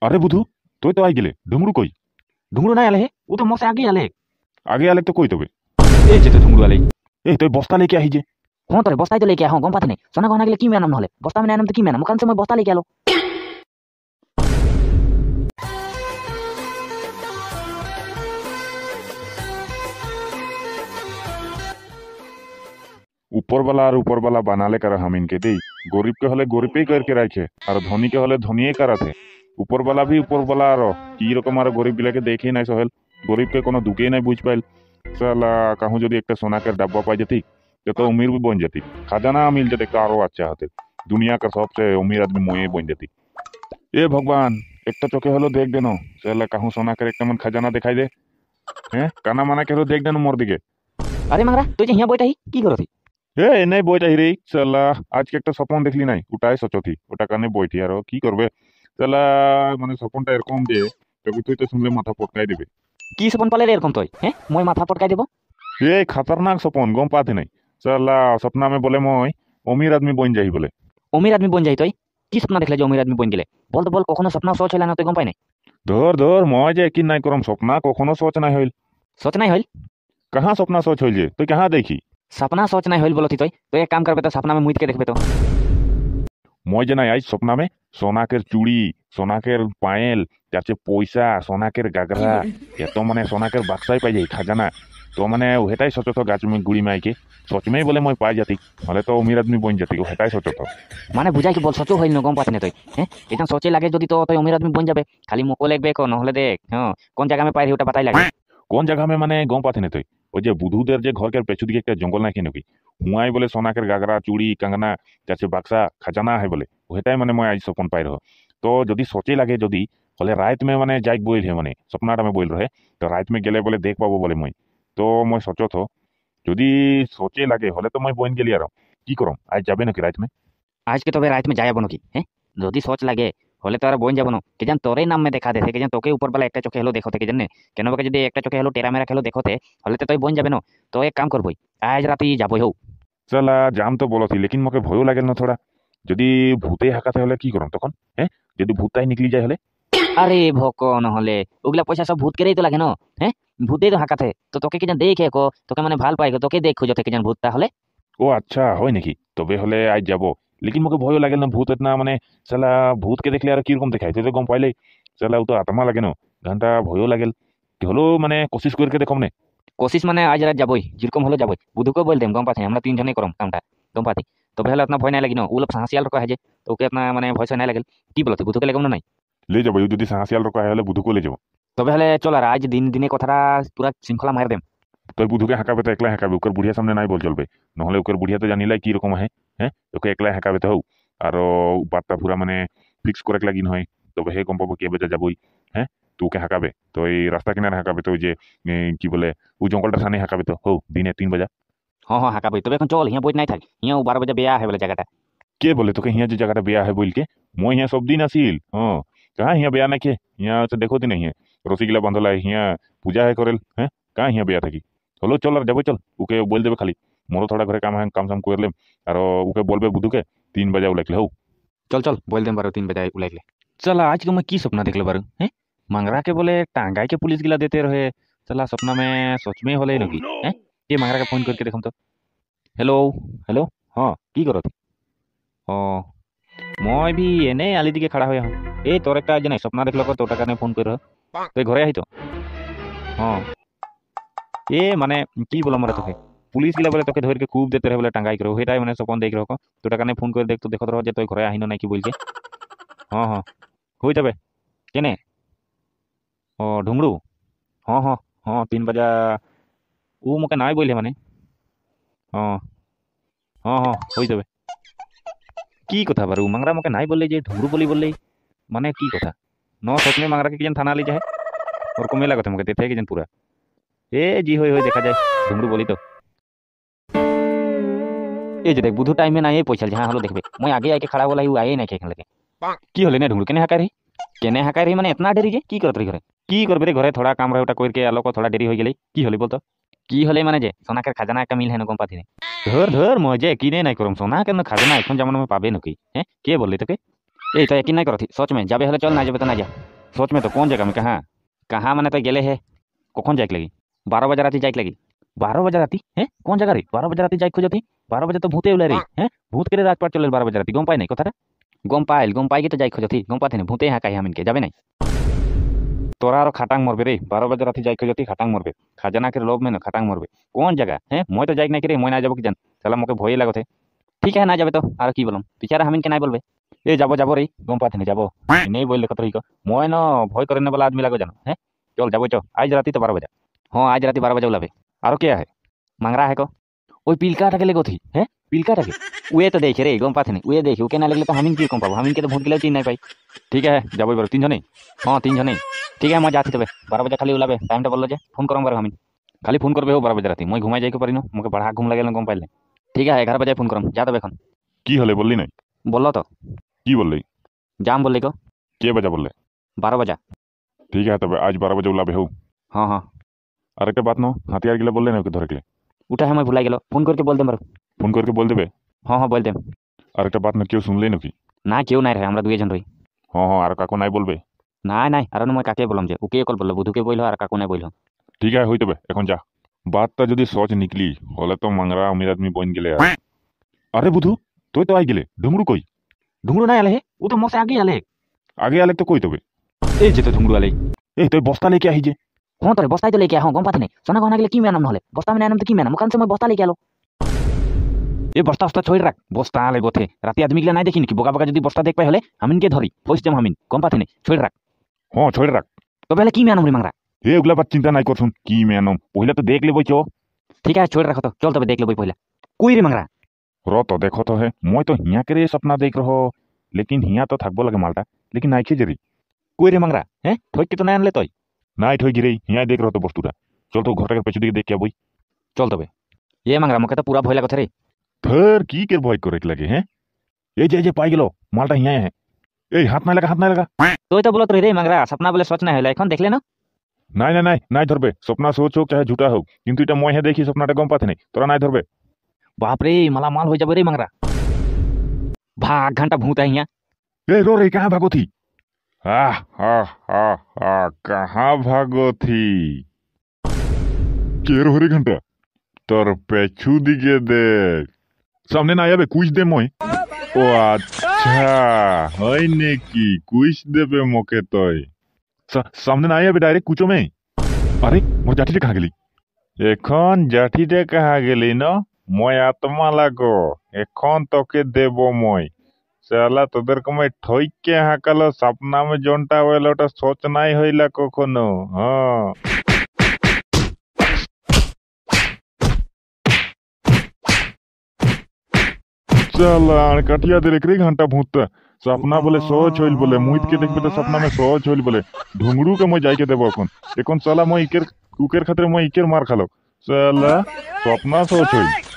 अरे बुधू तुई तो आई गेले ढुंगरू कोई ढुंगरू ना आले हे वो तो मोसे आगे आले आगे आले तो कोई तबे ए जे तो ढुंगरू आले ए तो बस्ता लेके आई जे कोन तोरे बस्ता तो लेके आ गम पाते नहीं सोना गहना गेले की मेनम नहले बस्ता में नानम तो की मेनम मुकान से मैं बस्ता लेके आलो ऊपर वाला बनाले कर हम इनके दे गरीब के हले गरीब ही करके रखे और धनी के हले धनी कराते ऊपर वाला भी ऊपर वाला आरो की रकम आरो गरीब बिलाके देखी नहीं सहल गरीब के कोनो दुखे नहीं बुझ पाइल साला कहूँ जदि एक सोना के डब्बा पाई जती तो अमीर भी बन जाती खजाना मिल जाते कारो अच्छा होते दुनिया का सबसे अमीर आदमी मुए बन जाती ए भगवान एक तो चोखे हलो देख देनो साला कहूँ सोना के एक मन खजाना दिखाई दे हैं काना माना के हलो देख देनो मोर दिके अरे मंगरा तू जे हिया बैठा ही की करो थी ए नहीं বইটা রে সালা আজকে একটা স্বপ্ন দেখলি নাই ওটাই সচতি ওটা কানে বইটি আর কি করবে সালা মানে স্বপ্নটা এরকম যে তবে তুই তো শুনলে মাথা পটকাই দিবে কি সপন পালে রে এরকম তুই হ্যাঁ মই মাথা পটকাই দেব এই খতরনাক স্বপ্ন গম পাতে নাই সালা স্বপ্ন में বলে মই অমির আদমি বন যাই বলে অমির আদমি বন যাই তুই কি স্বপ্ন দেখলে যে অমির আদমি বন গেলে বল তো বল কখনো স্বপ্ন সচ হইলা না তুই গম পাই নাই ধর মই যে কি নাই করম স্বপ্ন কখনো সোচ নাই হইল सोच नहीं होल कहाँ स्वप्न सोच হইল যে তুই कहाँ देखी सपना सोच नहीं होल बोलती तो एक काम करबे तो सपना में मुइत के देखबे तो মই যে নাই আজ স্বপ্ন में সোনাকের চুড়ি সোনাকের পায়েল যাচ্ছে পয়সা সোনাকের গাগরা এত মানে সোনাকের বাক্সাই পাই যাই খাজানা তো মানে হেটাই সচত গাছ में गुड़ी माइके सच में बोले मैं पाई जाती हले तो अमीर आदमी बन जाती हेटाई सचत माने बुझाई के बोल सचो होइल न गम पाते नहीं तो हैं इतना सोचे लागे जदी तो अमीर आदमी बन जाबे खाली मोको लेबे को নহলে देख हां কোন জায়গা में पाई रे ओटा बताई लागे কোন জায়গা में মানে গম পাতে नहीं तो ওই যে বুধুদের যে ঘরকের পেছু দিকে একটা জঙ্গল নাকি নাকি হুয়াই বলে সোনাকের গাগরা চুড়ি কাঙ্গনা যাচ্ছে বাক্সা খাজানা है बोले হেটাই মানে মই আজ সপন পাই রহ তো যদি सोचे लागे যদি হলে রাত में মানে যাইক বইল হে মানে স্বপ্নটা में বইল रहे तो रात में गेले बोले देख पाबो बोले মই तो मैं सचत हो যদি सोचे लागे হলে তো মই বইন গেলি আর কি করম আজ যাবে নাকি রাত में आज के तो रात में जाया बनो की हैं जदी सोच लागे হলে তো আর বইন যাব না কে জান তোরে নাম में দেখা দেছে কে জান তোকে ऊपर वाला একটা চোখে হলো দেখতে কে জানে কেন বাকে যদি একটা চোখে হলো টেরা মেরা খেলো দেখতে হলে তো তুই বইন যাবে না তো এক কাম করবই আজ রাতেই যাবই হও চলা যাম তো বলতি लेकिन মকে ভয়ও লাগেল না থোড়া যদি ভূতে হাকাতে হলে কি করম তখন হ্যাঁ যদি ভূতটাই নিকলি যায় হলে আরে ভক নহলে ওগুলা পয়সা সব ভূত কেরেই তো লাগে না হ্যাঁ ভূতেই তো হাকাতে তো তোকে কি জান দেখে কো তোকে মানে ভাল পাই তোকে দেখ খুঁজতে কে জান ভূতটা হলে ও আচ্ছা হয় নাকি তবে হলে আজ যাব लेकिन মকে ভয়ও লাগেল না ভূত না মানে সালা ভূতকে দেখলে আর কিরকম দেখাই তুই তো গম পাইলেই সালা ও তো আত্মা লাগে না ঘন্টা ভয়ও লাগেল কি হলো মানে কোশিশ করে দেখম নে कोशिश माने आज रात যাবই যেরকম হলো যাবই বুধুকে বল দেম গম পাতে আমরা তিন জনেই করম কামটা গম পাতি তো ভালো আপনা ভয় নাই লাগি না ও লোক হাসিয়াল রকা है जे तो ओके अपना माने भय নাই लागल কি বলতে বুধুকে লাগম না নাই ले যাব যদি সাহসিয়াল রকা হলে বুধুকে ले যাব তবে হলে চল আর আজ দিন দিনে কথাটা পুরা শৃঙ্খলা মার দেম তুই বুধুকে হাঁকাবে তো একলা হাঁকাবে ওকে বুড়িয়া সামনে নাই বল চলবে নহলে ওকে বুড়িয়া তো জানিলাই কি রকম হ্যাঁ হ্যাঁ ওকে একলা হাঁকাবে তো হও আর বার্তা পুরা মানে ফিক্স করে লাগি নহয় তবে হে গম পাবো কে বেজা যাবই হ্যাঁ তো ওকে হাঁকাবে তো এই রাস্তা কিনারে হাঁকাবে তো ওই যে কি বলে ওই জঙ্গলটা সামনে হাঁকাবে তো হও দিনে 3 বাজা हाँ हाँ হাঁকাবই তবে এখন চল হিয়া বইত নাই থাক হিয়া 12 बजे বেয়া হয় বলে জায়গাটা কে বলে তোকে হিয়া যে জায়গাটা বেয়া হয় বলকে মই হিয়া সব দিন আসিল হ্যাঁ कहाँ हिया बेया नाके हिया तो देखो ती नहीं है रसिगिला बांधला हिया पूजा है करेल हैं कहाँ हिया बेया थी चलो चल और जाबो चल ओके बोल देबे खाली मोरो थोड़ा घरे काम है काम साम कर लेम और ओके बोलबे बुधु के 3 बजे उलकले हो चल चल बोल देम बारो 3 बजे उलैले चल आज के मैं की सपना देखले बारो हैं मंगरा के बोले टांगाई के पुलिस गिला देते रहे चला सपना में सच में होले नकी हैं ये मंगरा का फोन करके देखम तो हेलो हेलो हाँ की करो थी हाँ মই भी एने आली दिके खड़ा होया हूं ए तोर একটা যে নাই স্বপ্ন দেখলো তো টাকা নে ফোন কইর তুই ঘরে আই তো হ্যাঁ এ মানে কি বলম রে তোকে পুলিশ গিলা বলে তোকে ধরে के खूब देते रहे बोले টাঙ্গাই করো হেটাই মানে স্বপ্ন দেখ রকম তো টাকা নে ফোন করে দেখ তো দেখো তো যে তুই ঘরে আহিনো নাই কি বলকে হ্যাঁ হ্যাঁ হই যাবে কেনে ও ঢুংড়ু হ্যাঁ হ্যাঁ হ্যাঁ 3 बजे ও মকে নাই বইলে মানে হ্যাঁ হ্যাঁ হ্যাঁ হই যাবে কি কথা বারু মাংরা মকে নাই বললে যে ঢুংরু বলি মানে কি কথা ন সচ में मांगरा के किजन थाना ली जाए और को मेला কথা মকে দেতে কিজन पूरा ए जी होई देखा जाए ढुंगरू बोली तो ए जे देख बुधु टाइम में ना ये पैसा जहां हलो देखबे मैं आगे आके खड़ा बोला आए ना के लगे की होले ना ढुंगरू केने हाका रही माने इतना देरी जे की करत रही घरे की करबे रे घरे थोड़ा काम रहे ओटा कोइ के आलो को थोड़ा देरी हो गेलै की होले बोल तो की होले माने जे सोना के खजाना का मिल है न गम पाथि धर धर मजे किने নাই করম সোনা কেন খাজানা এখন যেমন আমি পাবে নাকি হ্যাঁ কে বললি তোকে এই তো একই নাই করতি সচ में যাবে হলে চল না যাবে তো না যা सोच में तो कौन जगह में कहाँ कहाँ मैंने तो गेले है कौन जाइक लगी 12 बजे राती जाइक लगी 12 बजे राती है कौन जगह रे 12 बजे राती जाइक खोजती 12 बजे तो भूते उले रही है भूत के रात पर चले 12 बजे राती गम पाई नहीं कथा गम पाई के तो जाइक खोजती गम पाते नहीं भूते यहाँ कहीं हम इनके जाबे नहीं तोरा और खाटांग मरबे रे 12 बजे राती जाइक खोजती खाटांग मरबे खजाना के लोभ में ना खाटांग मरबे कौन जगह है मैं तो जाइक नहीं करे मैं ना जाबो कि जान चला मोके भय लागत है ठीक है ना जाबे तो आर की बोलम बेचारा हम इनके नहीं बोलबे ए जाबो जाबो रे गम पाते नहीं जाबो नहीं बोल देखत रही को मैं ना भय करने वाला आदमी लागो जानो है चल जाबो चल आज राती तो 12 बजे हाँ आज राती 12 बजे उलाबे आरो क्या है मांगरा है को ओई पिलका टाके लेगो थी है पिलका टाके उए तो देखे रे गम पाथे नहीं उए देखे उके ना लगले तो हम इनकी कम पाबो हम इनके तो भूत गिले चीन नहीं पाई ठीक है जाबो बर 3 जने हाँ 3 जने ठीक है मैं जाती तबे 12 बजे खाली उलाबे टाइम टेबल जे फोन करम बर हम खाली फोन करबे हो 12 बजे राती मैं घुमाई जाई के परिनो मके बढ़ा घुम लागेल गम पाइले ठीक है 11 बजे फोन करम जा तबे এখন কি হলে বললি নাই बोलो तो কি বললি जाम बोले को কে বাজা বললে 12 बजे ठीक है तब आज 12 बजे उलाबे हो हाँ हाँ আর একটা বাত নো হাতিয়ার গিলা বললে না ওকে ধরে গেলে उठा है मैं भुला गेलो फोन करके बोल दे मारो ফোন করকে বল দেবে हाँ हाँ बोल दे আর একটা বাত না কেউ শুনলেই নাকি ना क्यों नहीं रहे हमरा दुए जन रही हाँ हाँ আর কাকু নাই বলবে না নাই আর মই কাকে বললাম যে ওকে কল বললো বুধুকে বইলো আর কাকু নাই বইলো ঠিক আছে হই তবে এখন যা বাতটা যদি সচ নিকলি হলে তো মাংরা আমির আদমি বন গেলে আর আরে বুধু তুই তো আই গেলে ডুমরু কই ढुंगरू नहीं आले है वो तो मोसे आगे आले আগে আলেক তো কই তবে ए जे तो ढुंगरू आले এই তুই বস্তা লেকে আহি যে हाँ तो बस्ता तो लेके आ हाँ गम पाते नहीं सोना गहना के लिए की मेनम नहले बस्ता में नाम तो की मेनम मुकान से मैं बस्ता लेके आलो ए बस्ता उस्ता छोड़ रख बस्ता आले गोथे राती आदमी के लिए नहीं देखी कि बोगा बोगा यदि बस्ता देख पाए हले हमिन के धरी पहुंच जम हमिन गम पाते नहीं छोड़ रख হ্যাঁ ছড়ে রাখ तो पहले की मेनम रे मांगरा এ ওগুলা বাত চিন্তা নাই করছুন কি মেনম পহিলা তো দেখ লেবই চো ठीक है छोड़ रखो तो चल तब देख लो पहले कोई रे मांगरा র তো দেখো তো হে মই তো হিয়া করে सपना देख रहो लेकिन हिया तो থাকবো লাগে মালটা लेकिन नाइखे जरी कोई रे मांगरा हैं ठोक के तो नहीं आनले तोय নাই থই গিরে হিয়া দেখ रहो तो বস্তুটা চল তো ঘরটাকে পেছু দিকে দেখ কে বই चल तबे ये मांगरा मके तो पूरा भय लागत रे ফের কি কে ভয় করে লাগে হ্যাঁ এই যে পাই গেল মালটা হিয়া है এই হাত নাই লাগা तोय तो बोलत रे मांगरा सपना बोले सोच नहीं हले এখন देख ले ना নাই ধরবে স্বপ্ন সোচ হোক চাहे झूठा হোক কিন্তু এটা মই হে দেখি স্বপ্নটা গম পাতে নাই তোরা নাই ধরবে बाप रे मला माल हो जाबे रे मांगरा भाग घंटा भूत है यहाँ ए रो रे कहाँ भागो थी कहाँ भागो थी के रो रे घंटा তোর পেছু দিকে দেখ সামনে না যাবে কুইজ দে মই ও আচ্ছা হয় নাকি কুইজ দেবে মোকে তই সামনে না যাবে ডাইরেক্ট কুচো মে আরে মোর জাঠিটা কাহা গেলি এখন জাঠিটা কাহা গেলি ন মই আত্মা লাগো এখন তোকে দেব মই চালা তোদেরকে মই ঠইকে হাঁকালো স্বপ্না মে জনটা হইল ওটা সোচ নাই হইলা কখনো হ্যাঁ চালা কাটিয়া দে রে ঘন্টা ভূতটা सपना बोले सोच होइल बोले मुइत के देखबे तो सपना में सोच होइल बोले ढुंगरू के मैं जाके देबो এখন चला मैं इकेर कुकेर खातिर मैं इकेर मार खालो चला सपना सोच होइल